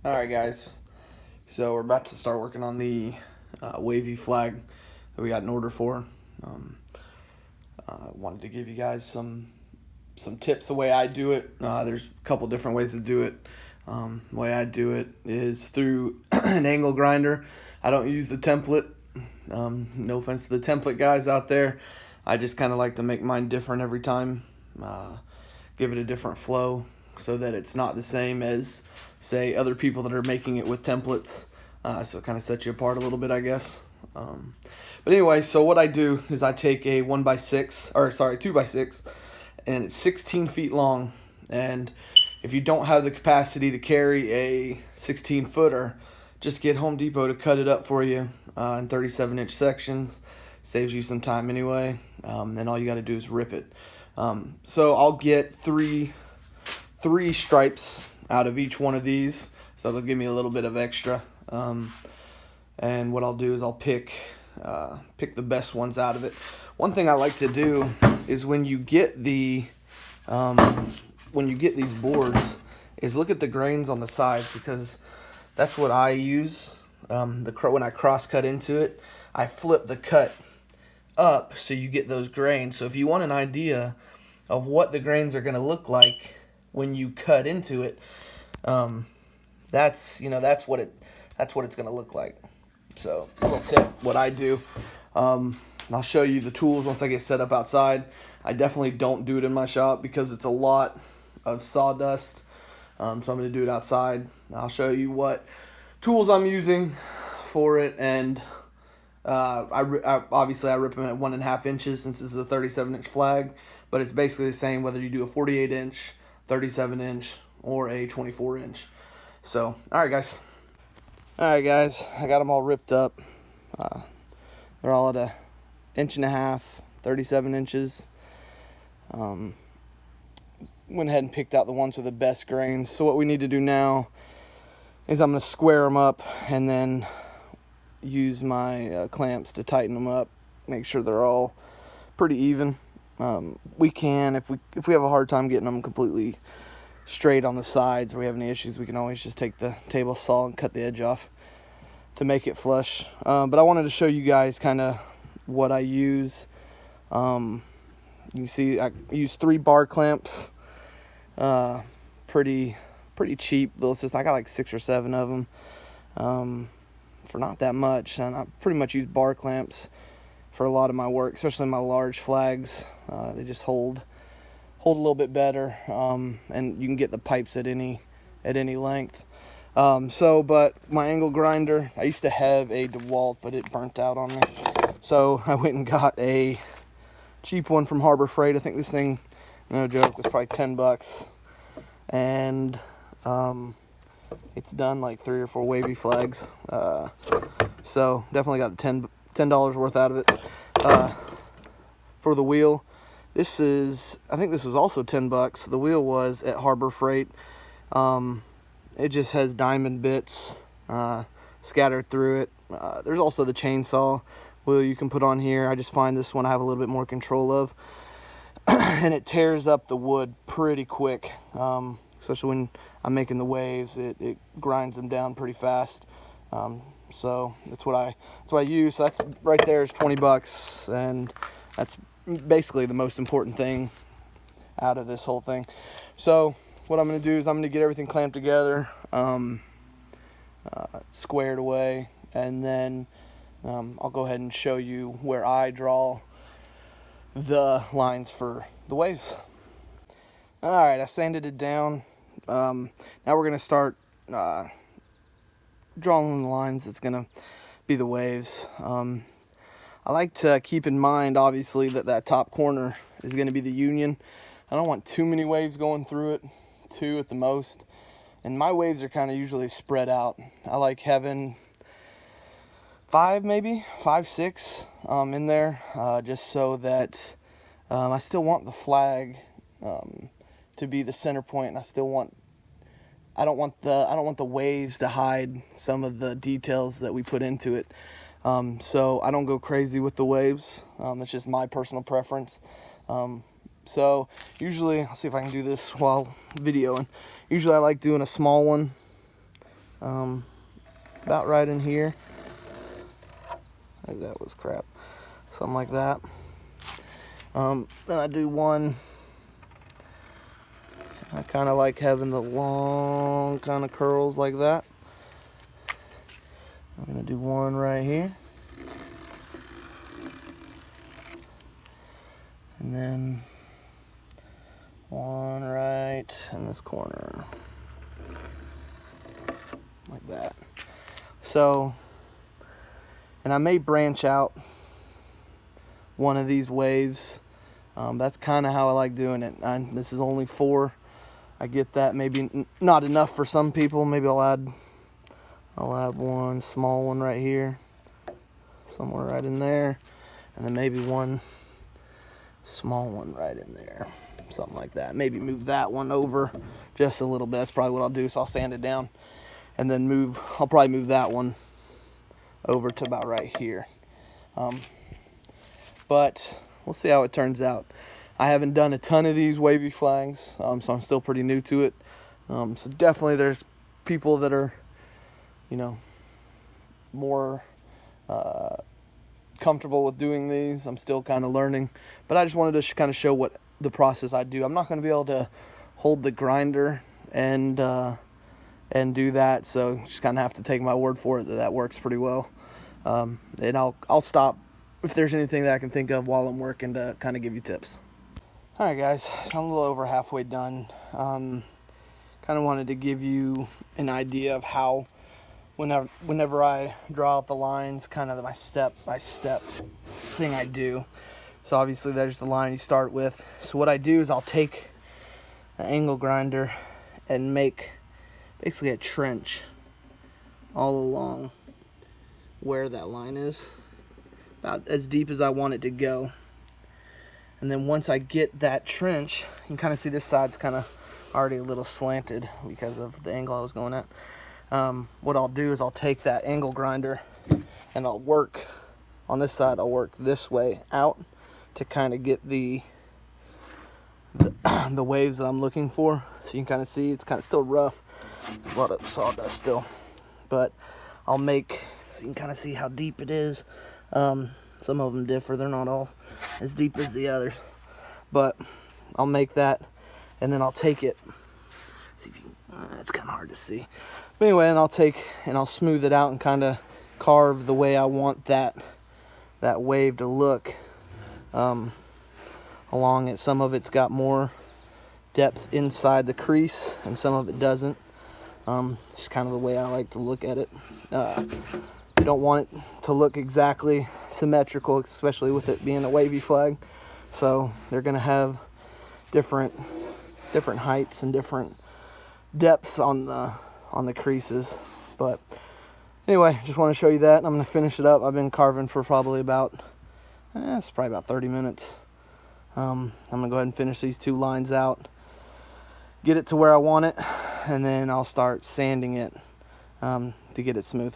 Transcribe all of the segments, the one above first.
Alright guys, so we're about to start working on the Wavy Flag that we got an order for. Wanted to give you guys some tips the way I do it. There's a couple different ways to do it. The way I do it is through an angle grinder. I don't use the template. No offense to the template guys out there. I just kind of like to make mine different every time. Give it a different flow so that it's not the same as, say, other people that are making it with templates. So it kind of sets you apart a little bit, I guess. But anyway, so what I do is I take a 2x6, and it's 16 feet long. And if you don't have the capacity to carry a 16 footer, just get Home Depot to cut it up for you in 37-inch sections. Saves you some time anyway. And all you got to do is rip it. So I'll get three stripes out of each one of these, so they'll give me a little bit of extra. And what I'll do is I'll pick the best ones out of it. One thing I like to do is when you get these boards, is look at the grains on the sides, because that's what I use. When I cross cut into it, I flip the cut up so you get those grains. So if you want an idea of what the grains are going to look like when you cut into it, that's what it's going to look like. So little tip, what I do, I'll show you the tools once I get set up outside. I definitely don't do it in my shop because it's a lot of sawdust. So I'm going to do it outside. I'll show you what tools I'm using for it, and obviously I rip them at 1.5 inches since this is a 37-inch flag, but it's basically the same whether you do a 48-inch, 37-inch, or a 24-inch. So, alright guys, I got them all ripped up. They're all at 1.5 inches, 37 inches. Went ahead and picked out the ones with the best grains. So what we need to do now is I'm going to square them up and then use my clamps to tighten them up, make sure they're all pretty even. We can, if we have a hard time getting them completely straight on the sides, or we have any issues, we can always just take the table saw and cut the edge off to make it flush. But I wanted to show you guys kind of what I use. You can see I use 3 bar clamps. Pretty cheap little system. I got like 6 or 7 of them for not that much, and I pretty much use bar clamps for a lot of my work, especially my large flags. They just hold a little bit better, and you can get the pipes at any length. But my angle grinder, I used to have a DeWalt, but it burnt out on me, so I went and got a cheap one from Harbor Freight. I think this thing, no joke, was probably $10, and it's done like 3 or 4 wavy flags. So definitely got the $10 worth out of it. For the wheel, I think this was also $10. The wheel was at Harbor Freight. It just has diamond bits scattered through it. There's also the chainsaw wheel you can put on here. I just find this one I have a little bit more control of. And it tears up the wood pretty quick, especially when I'm making the waves. It grinds them down pretty fast. So that's what I use. So that's right there is $20, and that's basically the most important thing out of this whole thing. So what I'm going to do is I'm going to get everything clamped together, squared away, and then I'll go ahead and show you where I draw the lines for the waves. Alright, I sanded it down. Now we're going to start drawing the lines that's going to be the waves. I like to keep in mind, obviously, that top corner is going to be the union. I don't want too many waves going through it, 2 at the most. And my waves are kind of usually spread out. I like having 5, 6 in there, just so that I still want the flag to be the center point, and I don't want the waves to hide some of the details that we put into it. So I don't go crazy with the waves. It's just my personal preference. So usually, I'll see if I can do this while videoing. Usually I like doing a small one about right in here. Maybe that was crap. Something like that. Then I do one. I kind of like having the long kind of curls like that. I'm going to do one right here. And then one right in this corner. Like that. So, and I may branch out one of these waves. That's kind of how I like doing it. This is only 4. I get that. Maybe not enough for some people. Maybe I'll add one small one right here, somewhere right in there, and then maybe one small one right in there, something like that. Maybe move that one over just a little bit. That's probably what I'll do. So I'll sand it down, and then I'll probably move that one over to about right here. But we'll see how it turns out. I haven't done a ton of these wavy flags, so I'm still pretty new to it. So definitely there's people that are, more comfortable with doing these. I'm still kind of learning, but I just wanted to kind of show what the process I do. I'm not going to be able to hold the grinder and do that, so just kind of have to take my word for it that works pretty well. And I'll stop if there's anything that I can think of while I'm working to kind of give you tips. Alright guys, so I'm a little over halfway done. Kind of wanted to give you an idea of how, whenever I draw out the lines, kind of my step-by-step thing I do. So obviously there's the line you start with. So what I do is I'll take an angle grinder and make basically a trench all along where that line is, about as deep as I want it to go. And then once I get that trench, you can kind of see this side's kind of already a little slanted because of the angle I was going at. What I'll do is I'll take that angle grinder and I'll work on this side. I'll work this way out to kind of get the waves that I'm looking for. So you can kind of see it's kind of still rough. A lot of sawdust still, but I'll make so you can kind of see how deep it is. Some of them differ. They're not all as deep as the others, but I'll make that, and then I'll take it. See if you it's kind of hard to see. But anyway, and I'll take and I'll smooth it out and kind of carve the way I want that wave to look along it. Some of it's got more depth inside the crease, and some of it doesn't. Just kind of the way I like to look at it. You don't want it to look exactly symmetrical, especially with it being a wavy flag. So they're going to have different heights and different depths on the creases. But anyway, just want to show you that. I'm going to finish it up. I've been carving for probably about 30 minutes. I'm going to go ahead and finish these 2 lines out, get it to where I want it, and then I'll start sanding it to get it smooth.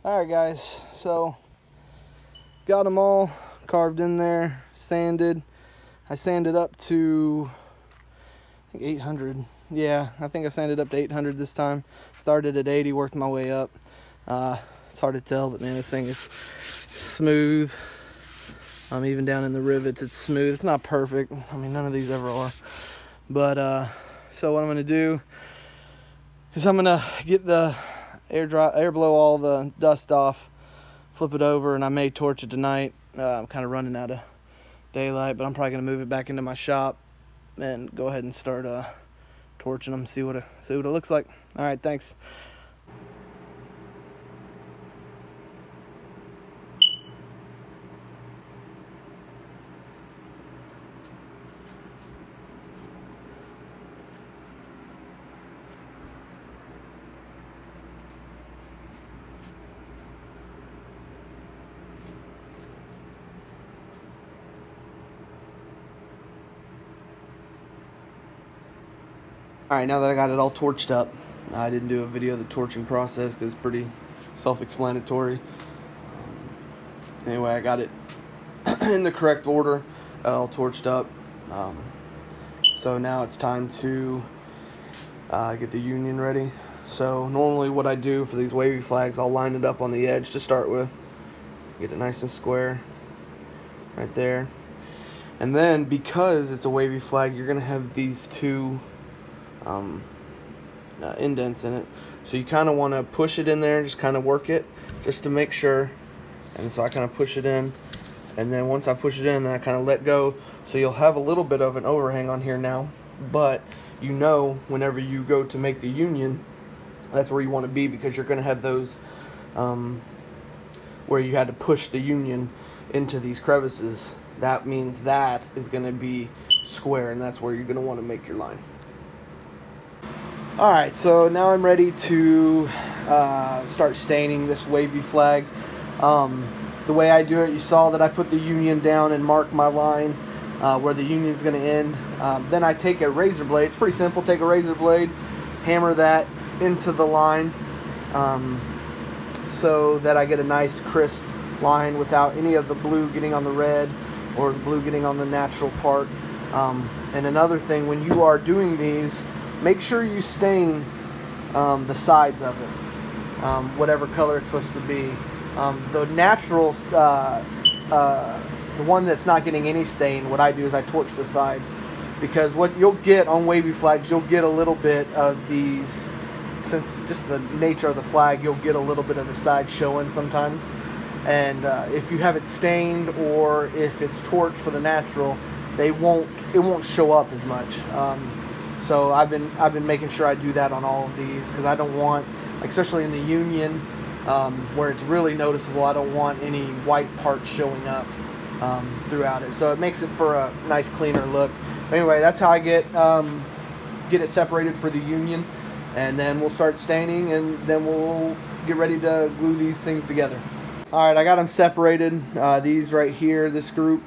Alright guys, so got them all carved in there, sanded. I sanded up to, I think 800. Yeah, I think I sanded up to 800 this time. Started at 80, worked my way up. It's hard to tell, but man, this thing is smooth. Even down in the rivets, it's smooth. It's not perfect. I mean, none of these ever are. But so what I'm going to do is I'm going to get the air blow all the dust off, flip it over, and I may torch it tonight. I'm kind of running out of daylight, but I'm probably going to move it back into my shop and go ahead and start torching them, see what it looks like. All right, thanks. Alright, now that I got it all torched up, I didn't do a video of the torching process because it's pretty self-explanatory. Anyway, I got it in the correct order, all torched up. So now it's time to get the union ready. So normally what I do for these wavy flags, I'll line it up on the edge to start with. Get it nice and square right there. And then because it's a wavy flag, you're going to have these two indents in it. So you kind of want to push it in there, just kind of work it just to make sure. And so I kind of push it in, and then once I push it in, then I kind of let go. So you'll have a little bit of an overhang on here now, but you know whenever you go to make the union, that's where you want to be, because you're going to have those where you had to push the union into these crevices. That means that is going to be square, and that's where you're going to want to make your line. Alright, so now I'm ready to start staining this wavy flag. The way I do it, you saw that I put the union down and mark my line where the union's going to end. Then I take a razor blade. It's pretty simple. Take a razor blade, hammer that into the line so that I get a nice crisp line without any of the blue getting on the red or the blue getting on the natural part. And another thing, when you are doing these, make sure you stain the sides of it, whatever color it's supposed to be. The natural, the one that's not getting any stain, what I do is I torch the sides, because what you'll get on wavy flags, you'll get a little bit of these, since just the nature of the flag, you'll get a little bit of the sides showing sometimes. And if you have it stained or if it's torched for the natural, it won't show up as much. So I've been making sure I do that on all of these, because I don't want, like, especially in the union where it's really noticeable, I don't want any white parts showing up throughout it. So it makes it for a nice cleaner look. But anyway, that's how I get it separated for the union, and then we'll start staining, and then we'll get ready to glue these things together. Alright, I got them separated. These right here, this group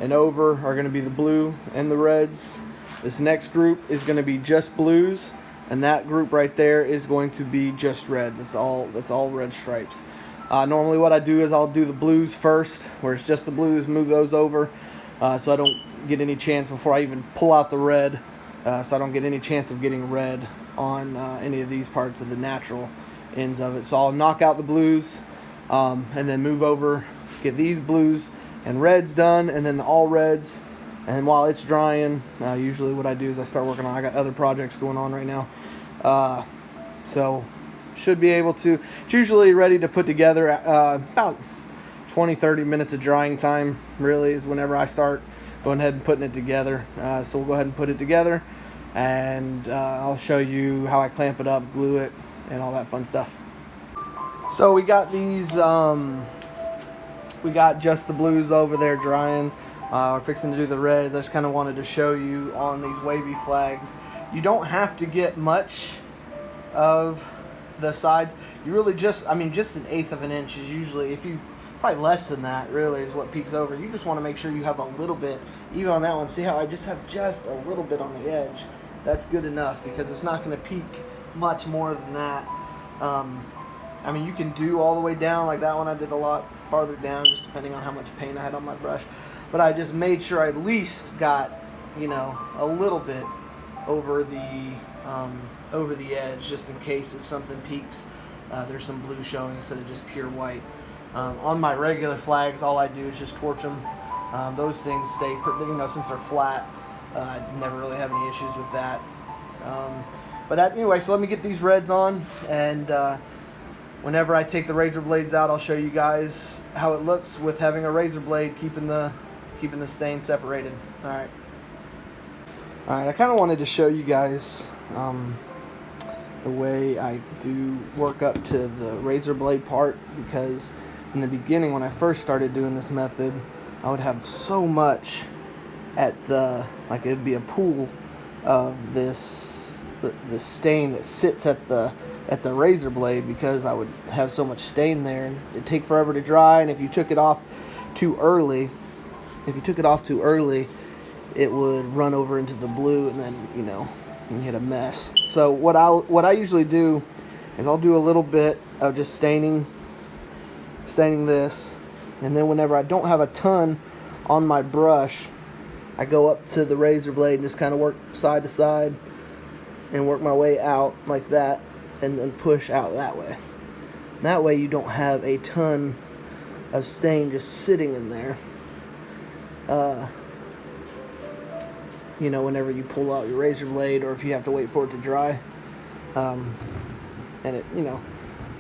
and over, are going to be the blue and the reds. This next group is going to be just blues, and that group right there is going to be just reds. It's all red stripes. Normally what I do is I'll do the blues first, where it's just the blues, move those over, so I don't get any chance before I even pull out the red, so I don't get any chance of getting red on any of these parts of the natural ends of it. So I'll knock out the blues, and then move over, get these blues and reds done, and then the all reds. And while it's drying, usually what I do is I start working on, I got other projects going on right now. So should be able to, it's usually ready to put together about 20-30 minutes of drying time, really, is whenever I start going ahead and putting it together. So we'll go ahead and put it together, and I'll show you how I clamp it up, glue it, and all that fun stuff. So we got these, we got just the blues over there drying. We're fixing to do the reds. I just kind of wanted to show you on these wavy flags, you don't have to get much of the sides. You really just, I mean, just 1/8 of an inch is usually, if you, probably less than that really is what peeks over. You just want to make sure you have a little bit, even on that one. See how I just have just a little bit on the edge? That's good enough, because it's not going to peak much more than that. I mean, you can do all the way down, like that one I did a lot farther down, just depending on how much paint I had on my brush. But I just made sure I at least got, you know, a little bit over the edge, just in case if something peaks, there's some blue showing instead of just pure white. On my regular flags, all I do is just torch them. Those things stay, you know, since they're flat, I never really have any issues with that. But that, anyway, so let me get these reds on, and whenever I take the razor blades out, I'll show you guys how it looks with having a razor blade keeping the stain separated. Alright, I kind of wanted to show you guys the way I do work up to the razor blade part, because in the beginning when I first started doing this method, I would have so much at the, like, it'd be a pool of this the stain that sits at the razor blade, because I would have so much stain there, and it'd take forever to dry. And if you took it off too early, it would run over into the blue, and then, you know, you hit a mess. So what I usually do is I'll do a little bit of just staining this, and then whenever I don't have a ton on my brush, I go up to the razor blade and just kind of work side to side, and work my way out like that, and then push out that way. That way you don't have a ton of stain just sitting in there. You know, whenever you pull out your razor blade, or if you have to wait for it to dry, and it, you know,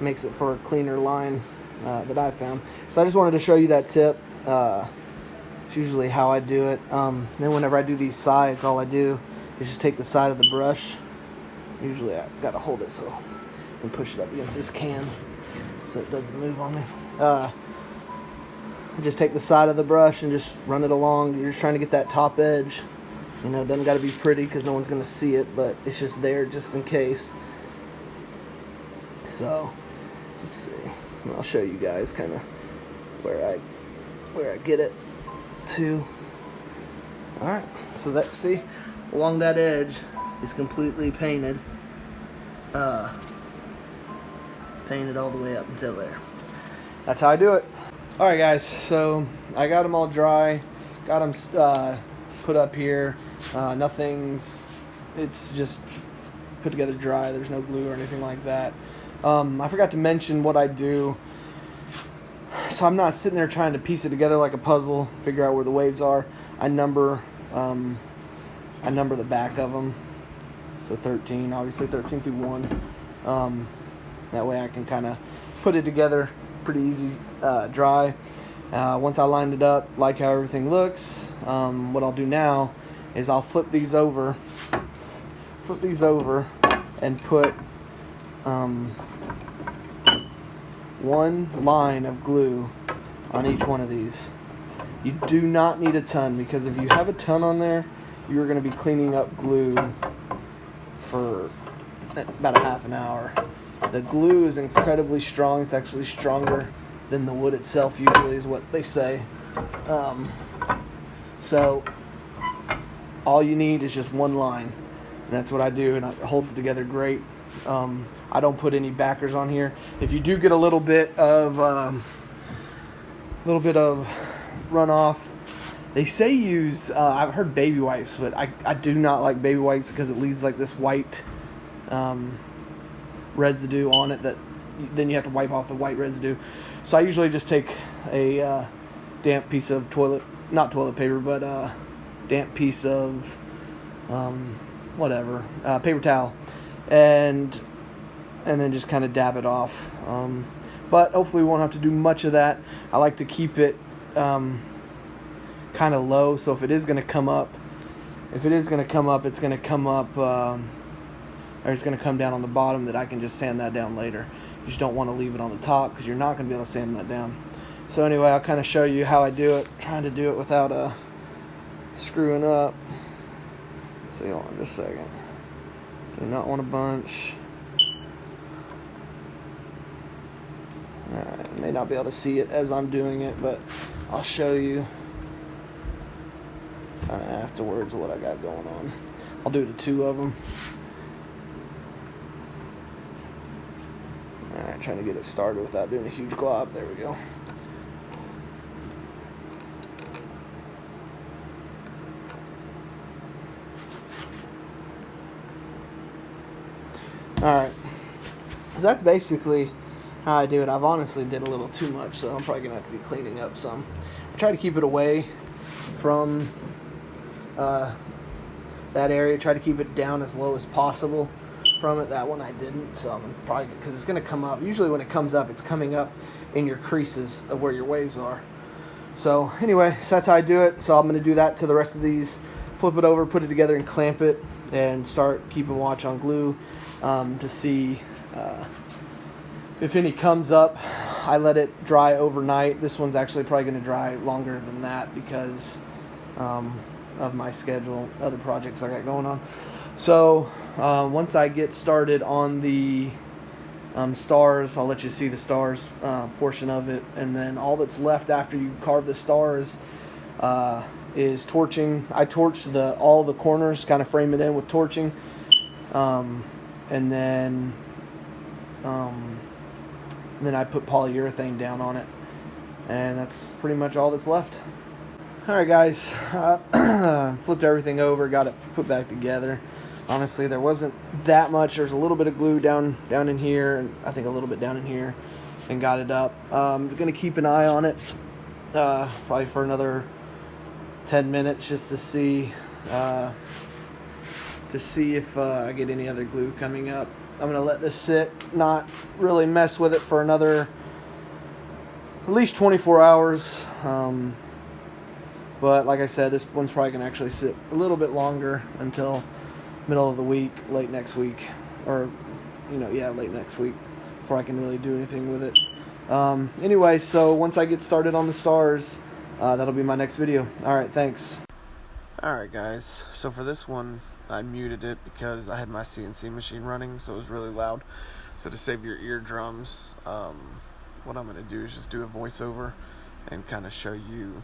makes it for a cleaner line that I found. So I just wanted to show you that tip. It's usually how I do it. Then whenever I do these sides, all I do is just take the side of the brush. Usually I gotta hold it so and push it up against this can so it doesn't move on me. Just take the side of the brush and just run it along. You're just trying to get that top edge. You know, it doesn't got to be pretty because no one's going to see it, but it's just there just in case. So, let's see. I'll show you guys kind of where I get it to. All right. So that, see, along that edge is completely painted. Painted all the way up until there. That's how I do it. All right, guys. So I got them all dry. Got them put up here. It's just put together dry. There's no glue or anything like that. I forgot to mention what I do. So I'm not sitting there trying to piece it together like a puzzle, figure out where the waves are. I number the back of them. So 13, obviously 13 through 1. That way I can kind of put it together pretty easy, dry. Once I lined it up, like how everything looks, what I'll do now is I'll flip these over and put one line of glue on each one of these. You do not need a ton, because if you have a ton on there, you're going to be cleaning up glue for about a half an hour. The glue is incredibly strong. It's actually stronger than the wood itself, usually, is what they say. So all you need is just one line, and that's what I do, and it holds together great. I don't put any backers on here. If you do get a little bit of runoff, they say use I've heard baby wipes, but I do not like baby wipes because it leaves like this white residue on it that then you have to wipe off the white residue. So I usually just take a damp piece of not toilet paper, but damp piece of paper towel, and then just kind of dab it off. But hopefully we won't have to do much of that. I like to keep it kind of low, so if it is going to come up, it's going to come up, or it's going to come down on the bottom, that I can just sand that down later. You just don't want to leave it on the top because you're not going to be able to sand that down. So anyway, I'll kind of show you how I do it, trying to do it without screwing up. Let's see, hold on just a second. Do not want a bunch. Alright, I may not be able to see it as I'm doing it, but I'll show you kind of afterwards what I got going on. I'll do the 2 of them. Alright, trying to get it started without doing a huge glob. There we go. Alright, so that's basically how I do it. I've honestly did a little too much, so I'm probably going to have to be cleaning up some. I try to keep it away from that area. Try to keep it down as low as possible from it. That one I didn't, so I'm probably, because it's going to come up. Usually when it comes up, it's coming up in your creases of where your waves are. So anyway, so that's how I do it. So I'm going to do that to the rest of these. Flip it over, put it together, and clamp it, and start keeping watch on glue to see if any comes up. I let it dry overnight. This one's actually probably going to dry longer than that because of my schedule, other projects I got going on. So once I get started on the stars, I'll let you see the stars portion of it, and then all that's left after you carve the stars is torching. I torch all the corners, kind of frame it in with torching, and then I put polyurethane down on it, and that's pretty much all that's left. Alright guys, flipped everything over, got it put back together. Honestly, there wasn't that much. There's a little bit of glue down in here, and I think a little bit down in here, and got it up. I'm gonna keep an eye on it, probably for another 10 minutes, just to see if I get any other glue coming up. I'm gonna let this sit, not really mess with it for another at least 24 hours. But like I said, this one's probably gonna actually sit a little bit longer, until middle of the week, late next week, or late next week, before I can really do anything with it. Anyway, so once I get started on the stars, that'll be my next video. Alright, thanks. Alright guys, so for this one, I muted it because I had my CNC machine running, so it was really loud. So to save your eardrums, what I'm going to do is just do a voiceover and kind of show you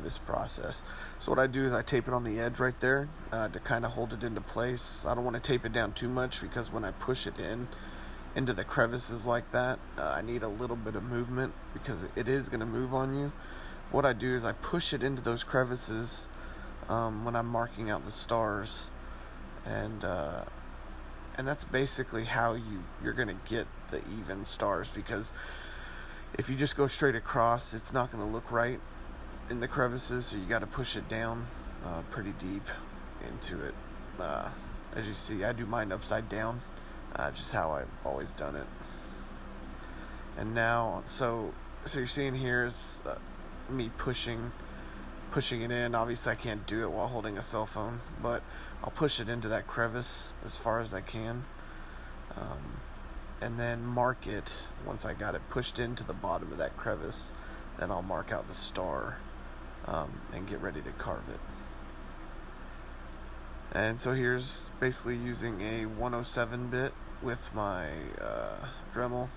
this process. So what I do is I tape it on the edge right there to kind of hold it into place. I don't want to tape it down too much, because when I push it into the crevices like that, I need a little bit of movement, because it is going to move on you. What I do is I push it into those crevices when I'm marking out the stars, and that's basically how you're going to get the even stars, because if you just go straight across, it's not going to look right in the crevices, so you got to push it down pretty deep into it. As you see, I do mine upside down, just how I've always done it. And now, so you're seeing here is me pushing it in. Obviously I can't do it while holding a cell phone, but I'll push it into that crevice as far as I can, and then mark it. Once I got it pushed into the bottom of that crevice, then I'll mark out the star and get ready to carve it. And so here's basically using a 107 bit with my Dremel,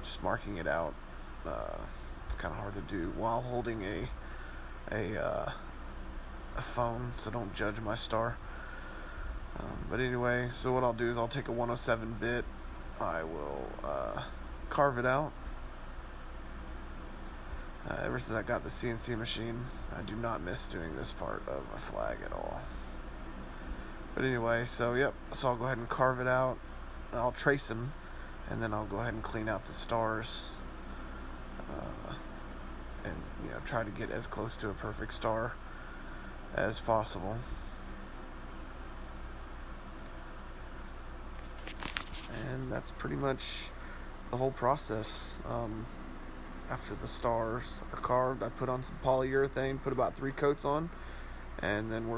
just marking it out. It's kind of hard to do while holding a phone, so don't judge my star. But anyway, so what I'll do is I'll take a 107 bit, I will carve it out. Ever since I got the CNC machine, I do not miss doing this part of a flag at all. But anyway, so I'll go ahead and carve it out. I'll trace them, and then I'll go ahead and clean out the stars, and try to get as close to a perfect star as possible. And that's pretty much the whole process. After the stars are carved, I put on some polyurethane, put about 3 coats on, and then we're